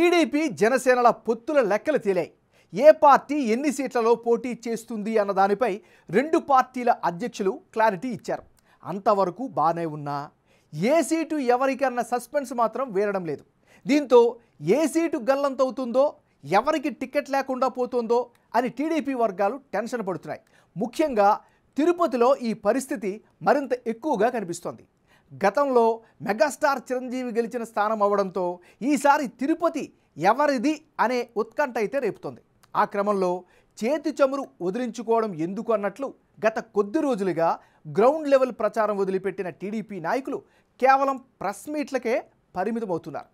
TDP జనసేనల పొత్తుల లెక్కలు తేలాయి. ఏ party ఎన్ని సీట్లలో పోటీ చేస్తుంది అన్న దానిపై రెండు పార్టీల అధ్యక్షులు క్లారిటీ ఇచ్చారు. అంతవరకు బానే ఉన్నా ఏ సీటు ఎవరికన్న సస్పెన్స్ మాత్రం వేరడం లేదు. దీంతో ఏ సీటు గల్లంతవుతుందో, ఎవరికి టికెట్ లేకుండా పోతుందో అని టీడీపీ వర్గాలు టెన్షన్ పడుతున్నాయి. ముఖ్యంగా తిరుపతిలో ఈ పరిస్థితి మరింత ఎక్కువగా కనిపిస్తోంది. గతంలో మెగాస్టార్ చిరంజీవి గెలిచిన స్థానం అవడంతో ఈసారి తిరుపతి ఎవరిది అనే ఉత్కంఠ అయితే రేపుతోంది. ఆ క్రమంలో చేతి చమురు వదిలించుకోవడం ఎందుకు అన్నట్లు గత కొద్ది రోజులుగా గ్రౌండ్ లెవెల్ ప్రచారం వదిలిపెట్టిన టీడీపీ నాయకులు కేవలం ప్రెస్ మీట్లకే పరిమితమవుతున్నారు.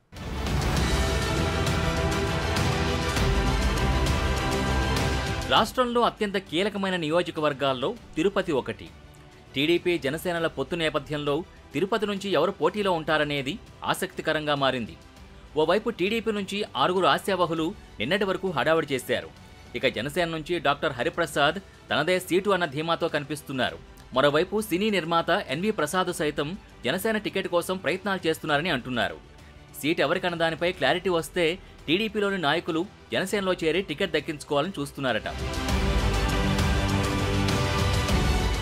రాష్ట్రంలో అత్యంత కీలకమైన నియోజకవర్గాల్లో తిరుపతి ఒకటి. టీడీపీ జనసేనల పొత్తు నేపథ్యంలో తిరుపతి నుంచి ఎవరు పోటీలో ఉంటారనేది ఆసక్తికరంగా మారింది. ఓవైపు టీడీపీ నుంచి 6 ఆశావహులు నిన్నటి వరకు హడావిడి చేశారు. ఇక జనసేన నుంచి డాక్టర్ హరిప్రసాద్ తనదే సీటు అన్న ధీమాతో కనిపిస్తున్నారు. మరోవైపు సినీ నిర్మాత ఎన్వి ప్రసాద్ సైతం జనసేన టికెట్ కోసం ప్రయత్నాలు చేస్తున్నారని అంటున్నారు. సీట్ ఎవరికన్న దానిపై క్లారిటీ వస్తే టీడీపీలోని నాయకులు జనసేనలో చేరి టికెట్ దక్కించుకోవాలని చూస్తున్నారట.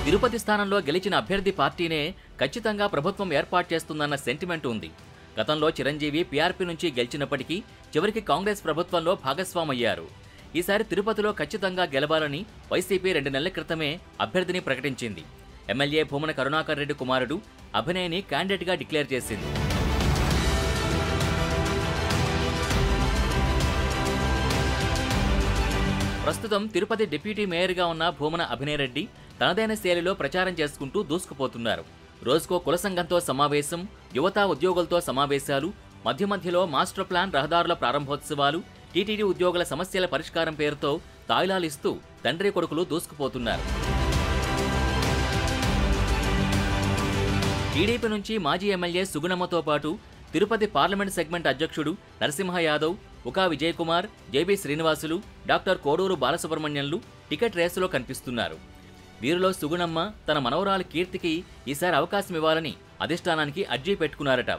తిరుపతి స్థానంలో గెలిచిన అభ్యర్థి పార్టీనే ఖచ్చితంగా ప్రభుత్వం ఏర్పాటు చేస్తుందన్న సెంటిమెంట్ ఉంది. గతంలో చిరంజీవి పీఆర్పీ నుంచి గెలిచినప్పటికీ చివరికి కాంగ్రెస్ ప్రభుత్వంలో భాగస్వామయ్యారు. ఈసారి తిరుపతిలో ఖచ్చితంగా గెలవాలని వైసీపీ 2 నెలల క్రితమే అభ్యర్థిని ప్రకటించింది. ఎమ్మెల్యే భూమన కరుణాకర్ రెడ్డి కుమారుడు అభినయ్ని క్యాండిడేట్గా డిక్లేర్ చేసింది. ప్రస్తుతం తిరుపతి డిప్యూటీ మేయర్గా ఉన్న భూమన అభినయ్ రెడ్డి తనదైన శైలిలో ప్రచారం చేసుకుంటూ దూసుకుపోతున్నారు. రోజుకో కుల సంఘంతో సమావేశం, యువత ఉద్యోగులతో సమావేశాలు, మధ్యలో మాస్టర్ ప్లాన్ రహదారుల ప్రారంభోత్సవాలు, టీటీడీ ఉద్యోగుల సమస్యల పరిష్కారం పేరుతో తాయిలాలిస్తూ తండ్రి కొడుకులు దూసుకుపోతున్నారు. టీడీపీ నుంచి మాజీ ఎమ్మెల్యే సుగుణమ్మతో పాటు తిరుపతి పార్లమెంట్ సెగ్మెంట్ అధ్యక్షుడు నరసింహ యాదవ్, ఉకా విజయ్ కుమార్, జేబీ శ్రీనివాసులు, డాక్టర్ కోడూరు బాలసుబ్రహ్మణ్యంలు టికెట్ రేసులో కనిపిస్తున్నారు. వీరిలో సుగుణమ్మ తన మనవరాలు కీర్తికి ఈసారి అవకాశం ఇవ్వాలని అధిష్టానానికి అర్జీ పెట్టుకున్నారట.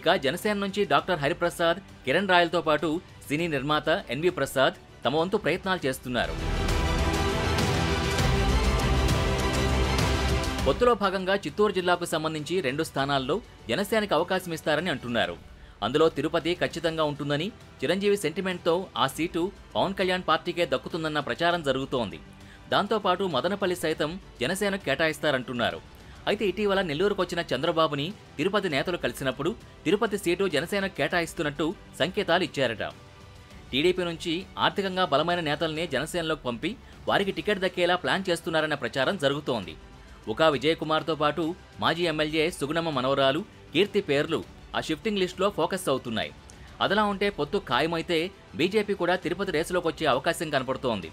ఇక జనసేన నుంచి డాక్టర్ హరిప్రసాద్, కిరణ్ రాయలతో పాటు సినీ నిర్మాత ఎన్వి ప్రసాద్ తమ వంతు ప్రయత్నాలు చేస్తున్నారు. పొత్తులో భాగంగా చిత్తూరు జిల్లాకు సంబంధించి 2 స్థానాల్లో జనసేనకు అవకాశం ఇస్తారని అంటున్నారు. అందులో తిరుపతి ఖచ్చితంగా ఉంటుందని, చిరంజీవి సెంటిమెంట్తో ఆ సీటు పవన్ కళ్యాణ్ పార్టీకే దక్కుతుందన్న ప్రచారం జరుగుతోంది. దాంతోపాటు మదనపల్లి సైతం జనసేనకు కేటాయిస్తారంటున్నారు. అయితే ఇటీవల నెల్లూరుకొచ్చిన చంద్రబాబుని తిరుపతి నేతలు కలిసినప్పుడు తిరుపతి సీటు జనసేనకు కేటాయిస్తున్నట్టు సంకేతాలు ఇచ్చారట. టీడీపీ నుంచి ఆర్థికంగా బలమైన నేతల్ని జనసేనలోకి పంపి వారికి టికెట్ దక్కేలా ప్లాన్ చేస్తున్నారన్న ప్రచారం జరుగుతోంది. ఉకా విజయ్ కుమార్తో పాటు మాజీ ఎమ్మెల్యే సుగుణమ్మ మనవరాలు కీర్తి పేర్లు ఆ షిఫ్టింగ్ లిస్టులో ఫోకస్ అవుతున్నాయి. అదలా ఉంటే పొత్తు ఖాయమైతే బీజేపీ కూడా తిరుపతి రేసులోకి వచ్చే అవకాశం కనపడుతోంది.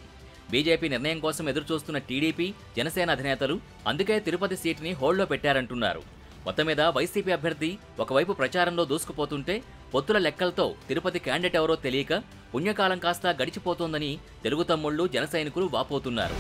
బీజేపీ నిర్ణయం కోసం ఎదురుచూస్తున్న టీడీపీ, జనసేన అధినేతలు అందుకే తిరుపతి సీటుని హోల్డ్లో పెట్టారంటున్నారు. మొత్తం మీద వైసీపీ అభ్యర్థి ఒకవైపు ప్రచారంలో దూసుకుపోతుంటే పొత్తుల లెక్కలతో తిరుపతి క్యాండిడేట్ ఎవరో తెలియక పుణ్యకాలం కాస్త గడిచిపోతోందని తెలుగు తమ్ముళ్లు, జన సైనికులు వాపోతున్నారు.